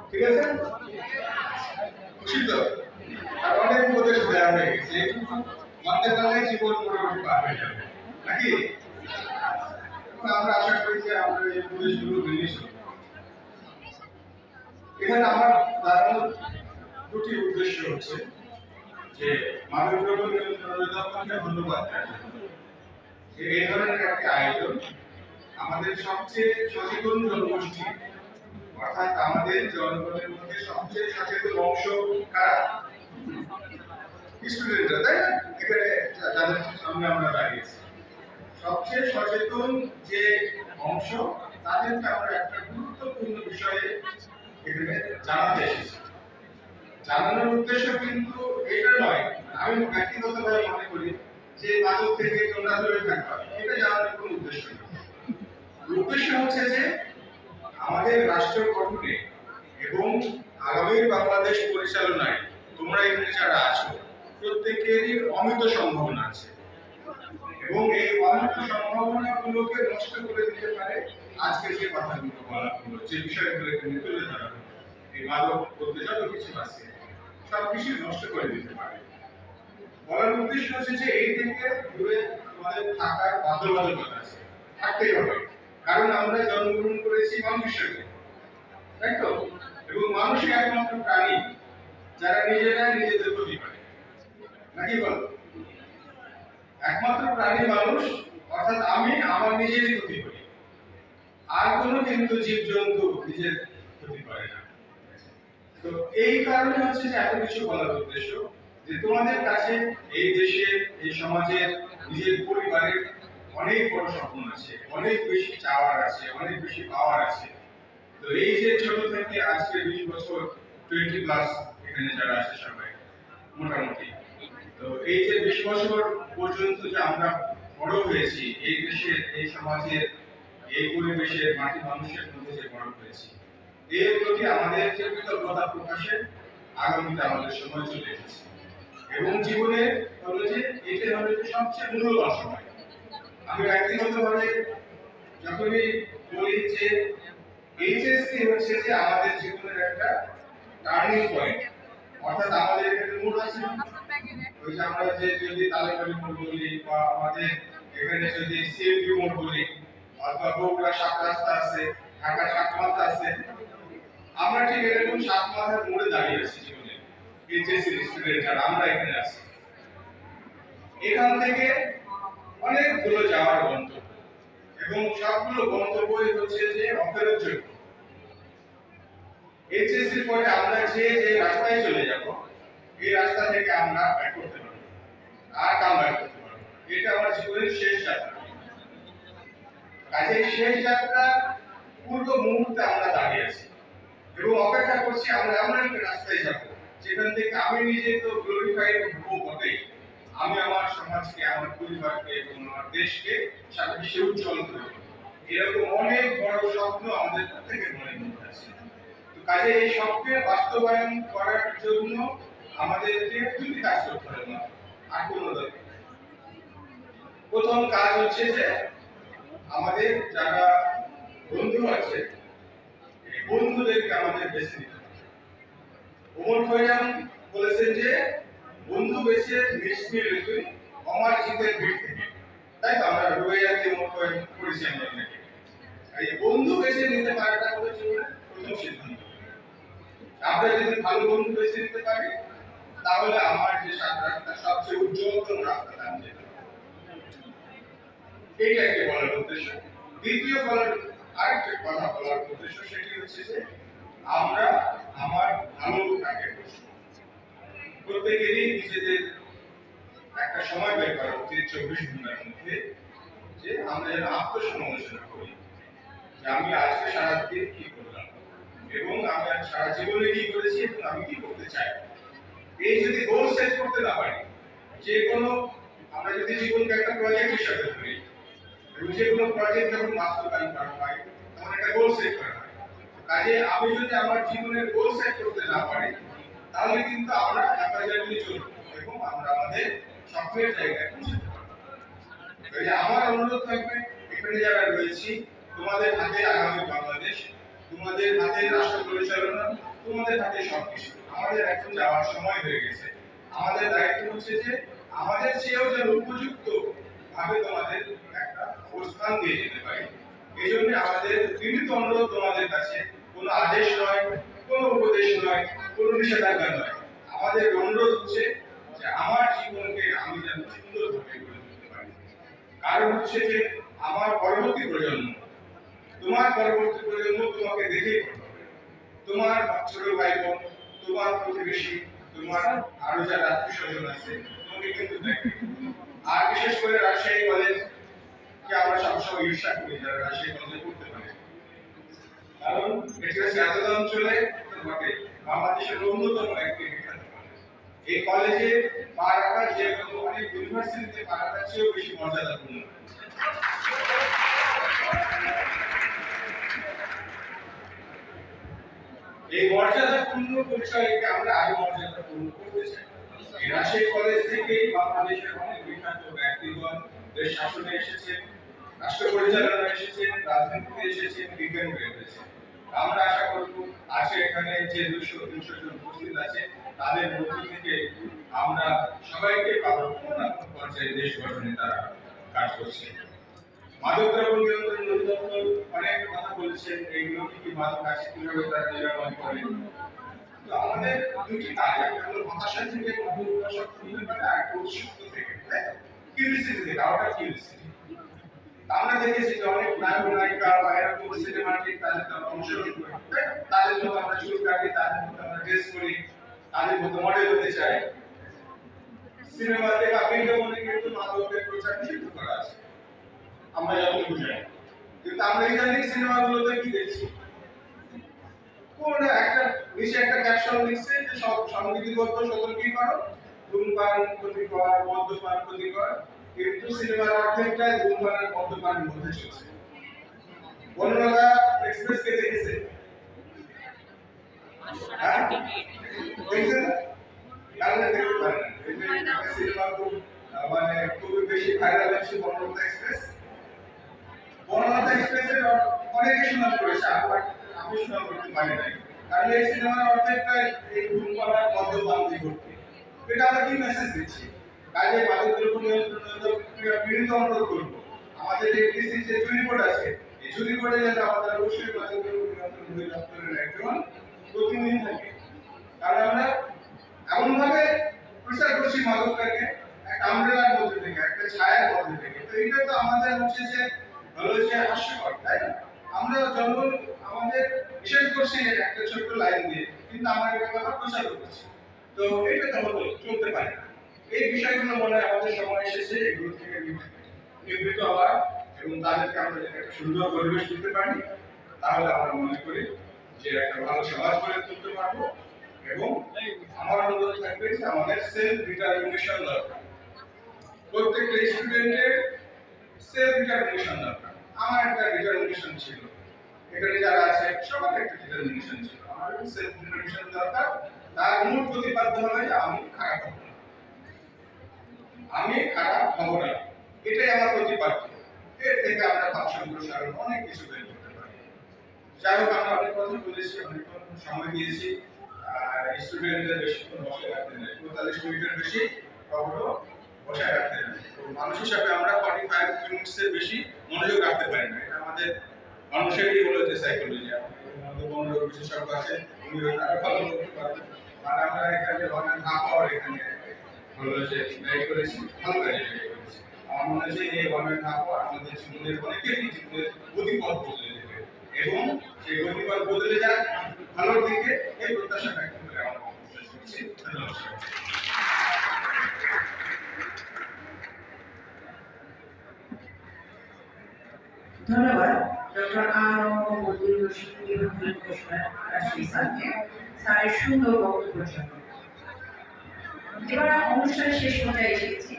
ঠিক আছে? খুশি তো? আর অনেক উপদেশ দেওয়া হয়ে গেছে, একটু মানতে পারলে জীবন মোটামুটি পার হয়ে যাবে নাকি? আমরা আশা করি যে আমরা এই উপদেশগুলো মেনে চলব। এখানে আমার দাঁড়ানোর দুটি উদ্দেশ্য হচ্ছে যে মানব দ্রব্য নিয়ন্ত্রণ অধিদপ্তরকে ধন্যবাদ যে এই ধরনের একটি আয়োজন আমাদের সবচেয়ে সচেতন জনগোষ্ঠী, অর্থাৎ আমাদের জনগণের মধ্যে সবচেয়ে সচেতন অংশ কারা? স্টুডেন্টরা, তাই না? এখানে যাদের সামনে আমরা দাঁড়িয়েছি, সবচেয়ে সচেতন যে অংশ, তাদেরকে আমরা একটা গুরুত্বপূর্ণ বিষয়ে এখানে জানাতে এসেছি। জানানোর উদ্দেশ্য কিন্তু এটা নয়, আমি ব্যক্তিগতভাবে মনে করি যে মাদক থেকে তোমরা দূরে থাকবা, এটা জানানোর কোনো উদ্দেশ্য নেই। উদ্দেশ্য হচ্ছে যে আমাদের রাষ্ট্র গঠনে এবং আগামী বাংলাদেশ পরিচালনায় তোমরা এখানে যারা আছো প্রত্যেকেরই অমিত সম্ভাবনা আছে, এবং এই অমিত সম্ভাবনাগুলোকে নষ্ট করে দিতে পারে আজকে যে কথাগুলো বলা হলো, যে বিষয়গুলো এখানে তুলে ধরা হলো। এই মাদক বলতে যত কিছু আছে সবকিছু নষ্ট করে দিতে পারে। বলার উদ্দেশ্য হচ্ছে যে এই থেকে দূরে আমাদের থাকার বাধ্যবাধকতা আছে, থাকতেই হবে, কারণ আমরা জন্মগ্রহণ করেছি মানুষ হিসেবে, তাই তো? এবং মানুষই একমাত্র প্রাণী যারা নিজেরা নিজেদের ক্ষতি করে, নাকি বলো? একমাত্র প্রাণী মানুষ, অর্থাৎ আমি আমার নিজেরই ক্ষতি করি, আর কোনো কিন্তু জীবজন্তু নিজের ক্ষতি করে না। তো এই কারণে হচ্ছে যে এত কিছু বলার উদ্দেশ্য যে তোমাদের কাছে এই দেশের, এই সমাজের, নিজের পরিবারের অনেক বড় স্বপ্ন আছে, অনেক বেশি চাওয়ার আছে, অনেক বেশি পাওয়ার আছে। তো এই যে ছোট থেকে আজকে 20 বছর 20+ এখানে যারা আছে সবাই মোটামুটি, তো এই যে 20 বছর পর্যন্ত যে আমরা বড় হয়েছি, এই দেশের, এই সমাজের, এই পরিবেশের, মাটি মানুষের মধ্যে যে বড় হয়েছি, এর প্রতি আমাদের যে কৃতজ্ঞতা প্রকাশের আগামীতে আমাদের সময় চলে এসেছে। এবং জীবনে হলো যে এটা হলো যে সবচেয়ে মূল্যবান সময়। আমি ব্যক্তিগতভাবে যখনই বলি যে এইচএসসি হচ্ছে যে আমাদের জীবনের একটা টার্নিং পয়েন্ট, অর্থাৎ আমাদের এখানে মোড় আছে, ওই যে আমরা যে যদি তালেবাড়ি মোড় বলি, বা আমাদের এখানে যদি সিএমপি মোড় বলি, অথবা বগুড়া সাত রাস্তা আছে, ঢাকা সাত মাথা আছে, আমরা ঠিক এরকম সাত মাথার মোড়ে দাঁড়িয়ে আছি জীবনে। এইচএসসি স্টুডেন্ট যারা আমরা এখানে আছি, এখান থেকে অনেকগুলো যাওয়ার গন্তব্য, এবং সবগুলো গন্তব্যই হচ্ছে যে অফেরতযোগ্য। এইচএসসির পরে আমরা যে যে রাস্তায় চলে যাব, এই রাস্তা থেকে আমরা ব্যাক করতে পারবো, আর কাম ব্যাক করতে পারবো। এটা আমার জীবনের শেষ যাত্রা। কাজে শেষ যাত্রা পূর্ব মুহূর্তে আমরা দাঁড়িয়ে আছি এবং অপেক্ষা করছি আমরা এমন একটা রাস্তায় যাব যেখান থেকে আমি নিজে তো গ্লোরিফাইড হবো বটেই, আমি আমার সমাজকে, আমার পরিবারকে এবং আমার দেশকে সারা বিশ্বে উজ্জ্বল করব। এরকম অনেক বড় স্বপ্ন আমাদের প্রত্যেকের মনের মধ্যে আছে। তো কাজে এই স্বপ্নের বাস্তবায়ন করার জন্য আমাদেরকে দুটি কাজ করতে হবে, আর কোনো দরকার। প্রথম কাজ হচ্ছে যে আমাদের যারা বন্ধু আছে, এই বন্ধুদেরকে আমাদের বেছে নিতে হবে। ওমর খৈয়াম বলেছেন যে বন্ধু বেছে নিষ্ক্রিয় তুই আমার জিতের ভিড় থেকে, তাই তো? আমরা রুবাইয়াকে ওমর খৈয়াম করেছি আমরা অনেকে। এই বন্ধু বেছে নিতে পারাটা হলো জীবনের প্রথম সিদ্ধান্ত। আমরা যদি ভালো বন্ধু বেছে নিতে পারি, তাহলে আমার যে সাত রাস্তা সবচেয়ে উজ্জ্বলতম রাস্তাটা আমি যেতে পারবো। এইটা একটা বলার উদ্দেশ্য। দ্বিতীয় বলার আরেকটা কথা বলার উদ্দেশ্য, সেটি হচ্ছে যে আমরা আমার ভালোটাকে প্রত্যেকেরই নিজেদের একটা সময় বের করা উচিত 24 ঘন্টার মধ্যে, যে আমরা যেন আত্মসমালোচনা করি যে আমি আজকে সারাদিন কি করলাম, এবং আমি সারা জীবনে কি করেছি, এবং আমি কি করতে চাই। এই যদি গোল সেট করতে না পারি, যে কোনো, আমরা যদি জীবনকে একটা প্রজেক্ট হিসাবে ধরি, এবং যে কোনো প্রজেক্ট যখন বাস্তবায়ন করা হয় তখন একটা গোল সেট করা হয়। কাজে আমি যদি আমার জীবনের গোল সেট করতে না পারি, তাহলে কিন্তু আমরা একাজালি চলবো এবং আমরা আমাদের স্বপ্নের জায়গায় পৌঁছতে পারবো। আমার অনুরোধ থাকবে, এখানে যারা রয়েছি, তোমাদের হাতে আগামী বাংলাদেশ, তোমাদের হাতে রাষ্ট্র পরিচালনা, তোমাদের হাতে সবকিছু। আমাদের এখন যাওয়ার সময় হয়ে গেছে। আমাদের দায়িত্ব হচ্ছে যে আমাদের চেয়েও যেন উপযুক্ত ভাবে তোমাদের একটা অবস্থান দিয়ে যেতে পারি। এই জন্য আমাদের বিনীত অনুরোধ তোমাদের কাছে, কোনো আদেশ নয়, কোনো উপদেশ নয়, কোনো নিষেধাজ্ঞা নয়। আমাদের অনুরোধ হচ্ছে যে আমার জীবনকে আমি যেন সুন্দরভাবে গড়ে তুলতে পারি। কারণ হচ্ছে যে আমার পরবর্তী প্রজন্ম, তোমার পরবর্তী প্রজন্ম তোমাকে দেখেই বড় হবে। তোমার ছোট ভাই বোন, তোমার প্রতিবেশী, তোমার আরো যারা আত্মীয় স্বজন আছে, তোমাকে কিন্তু দেখবে। আর বিশেষ করে রাজশাহী কলেজ কে আমরা সবসময় ঈর্ষা করি যারা রাজশাহী কলেজে পড়তে পারে। কারণ এটি হচ্ছে এত অঞ্চলে তোমাকে বাংলাদেশের অন্যতম একটি বিখ্যাত কলেজ। এই কলেজে পা রাখা যে কোনো অনেক ইউনিভার্সিটিতে পা রাখার চেয়েও বেশি মর্যাদাপূর্ণ। এই মর্যাদাপূর্ণ পরিচয়কে আমরা আরো মর্যাদাপূর্ণ করতে চাই। এই রাজশাহী কলেজ থেকে বাংলাদেশের অনেক বিখ্যাত ব্যক্তিগণ দেশ শাসনে এসেছেন, রাষ্ট্র পরিচালনায় এসেছেন, রাজনীতিতে এসেছেন, বিজ্ঞানীরা এসেছেন। আমরা আশা করব আজকে এখানে যে 200-300 জন উপস্থিত আছে তাদের মধ্য থেকে আমরা সবাইকে পাবো কোনো না কোনো পর্যায়ে দেশ গঠনে তারা কাজ করছে। মাদক দ্রব্য নিয়ন্ত্রণ অধিদপ্তর অনেক কথা বলেছেন, এইগুলো কি মাদক আছে কিভাবে তারা নিরাময় করে। তো আমাদের দুটি কাজ, একটা হলো হতাশা থেকে মনোনিবেশ করতে পারে, আর একটা উৎসুক থেকে, কিউরিসিটি থেকে, আউটার কিউরিসিটি। আমরা দেখেছি যে অনেক নায়ক নায়িকা বা এরকম সিনেমাটিক তাদের অংশগ্রহণ করে, তাদের মতো আমরা চুল কাটি, তাদের মতো আমরা ড্রেস করি, তাদের মতো মডেল হতে চাই। সিনেমাতে বা বিজ্ঞাপনে কিন্তু মাদকের প্রচার নিষিদ্ধ করা আছে, আমরা যতটুকু জানি। কিন্তু আমরা ইদানিং সিনেমাগুলোতে কি দেখছি, কোন একটা নিচে একটা ক্যাপশন লিখছে যে সব সংবিধিবদ্ধ সতর্কীকরণ, ধূমপান ক্ষতিকর, মদ্যপান ক্ষতিকর, কিন্তু সিনেমার অর্ধেকটাই ধূমপানের মদ্যপানের মধ্যে চলছে। বনলতা এক্সপ্রেস কে দেখেছে? হ্যাঁ দেখছেন? কারণে দেখতে পারেন না, সিনেমা খুব মানে খুব বেশি ভাইরাল হচ্ছে বনলতা এক্সপ্রেস। বনলতা এক্সপ্রেসের অনেকে সুনাম করেছে, আমি সুনাম করতে পারি নাই। কারণ এই সিনেমার অর্ধেকটা এই ধূমপান আর মদ্যপান দিয়ে ভর্তি। এটা আমরা কি মেসেজ দিচ্ছি? কাজে মাদক দ্রব্য নিয়ন্ত্রণ অধিদপ্তরের বিরুদ্ধে অনুরোধ করব, আমাদের এফডিসি যে জুরি বোর্ড আছে, এই জুরি বোর্ডে যাতে আমাদের অবশ্যই মাদক দ্রব্য নিয়ন্ত্রণ অধিদপ্তরের একজন প্রতিনিধি থাকে। কারণ আমরা এমন ভাবে প্রচার করছি মাদকটাকে একটা আমব্রেলার মধ্যে থেকে, একটা ছায়ার মধ্যে থেকে। তো এটা তো আমাদের হচ্ছে যে হলো যে হাস্যকর, তাই না? আমরা যখন আমাদের বিশেষ করছি একটা ছোট্ট লাইন দিয়ে, কিন্তু আমরা এটা কথা প্রচার করছি। তো এটা তো হলো চলতে পারে না। এই বিষয়গুলো মনে হয় আমাদের সময় এসেছে এগুলো থেকে নিবৃত্ত হওয়ার, এবং তাদেরকে আমরা যদি একটা সুন্দর পরিবেশ দিতে পারি তাহলে আমরা মনে করি যে একটা ভালো সমাজ গড়ে তুলতে পারবো। এবং আমার অনুরোধ থাকবে যে আমাদের সেলফ ডিটারমিনেশন দরকার, প্রত্যেকটা স্টুডেন্টের সেলফ ডিটারমিনেশন দরকার। আমার একটা ডিটারমিনেশন ছিল, এখানে যারা আছে সবার একটা ডিটারমিনেশন ছিল, আমার সেলফ ডিটারমিনেশন দরকার। তার মূল প্রতিপাদ্য হবে যে আমি খারাপ হব না, আমি খারাপ হব না, এটাই আমার প্রতিপাদ্য। এর থেকে আমরা ভাষা সম্প্রসারণ অনেক কিছু বের করতে পারি। যাই হোক, আমরা অনেক কথা বলেছি, অনেক সময় দিয়েছি, আর স্টুডেন্টদের বেশিক্ষণ বসে রাখতে নেই, 45 মিনিটের বেশি কখনো বসে রাখতে নেই। তো মানুষ হিসাবে আমরা 45 মিনিটসের বেশি মনোযোগ রাখতে পারি না, এটা আমাদের মানুষেরই হলো যে সাইকোলজি। আমাদের মনোযোগ বিশেষজ্ঞ আছে, উনি আরো ভালো করতে পারবেন। আর আমরা এখানে অনেক না পাওয়ার এখানে হলো যে ব্যয় করেছি, ভালো কাজে ব্যয় করেছি। আমার মনে হয় যে এই অনেক না পাওয়া আমাদের জীবনের অনেকেরই জীবনের গতিপথ বদলে দেবে, এবং সেই গতিপথ বদলে যাক ভালোর দিকে, এই প্রত্যাশা ব্যক্ত করে আমরা শেষ করছি। ধন্যবাদ। ধন্যবাদ ডক্টর আ.ম.ম. বদিউল রশীদ বিভাগীয় কমিশনার রাজশাহী স্যারকে স্যারের সুন্দর বক্তব্যের জন্য। এবার অনুষ্ঠানের শেষ পর্যায়ে এসেছি।